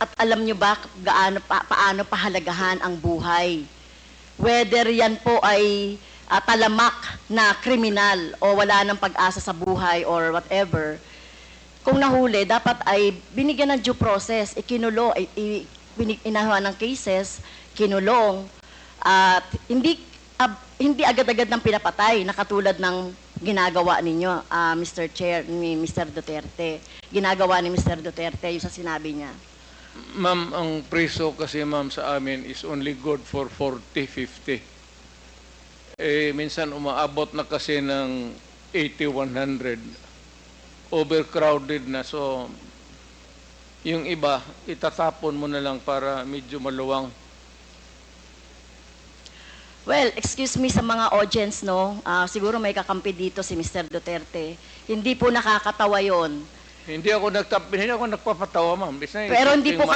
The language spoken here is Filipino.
At alam nyo ba paano pahalagahan ang buhay? Whether yan po ay talamak na kriminal o wala ng pag-asa sa buhay or whatever, kung nahuli, dapat ay binigyan ng due process, ikinulong, inahawan ng cases, kinulong, at hindi agad-agad ng pinapatay na katulad ng ginagawa ninyo, Mr. Chair, ni Mr. Duterte. Ginagawa ni Mr. Duterte yung sa sinabi niya. Ma'am, ang preso kasi ma'am sa amin is only good for 40, 50. Minsan umaabot na kasi ng 80, 100. Overcrowded na. So, yung iba, itatapon mo na lang para medyo maluwang. Well, excuse me sa mga audience, no? Siguro may kakampi dito si Mr. Duterte. Hindi po nakakatawa yon. Hindi ako nagpapatawa, ma'am. Pero hindi po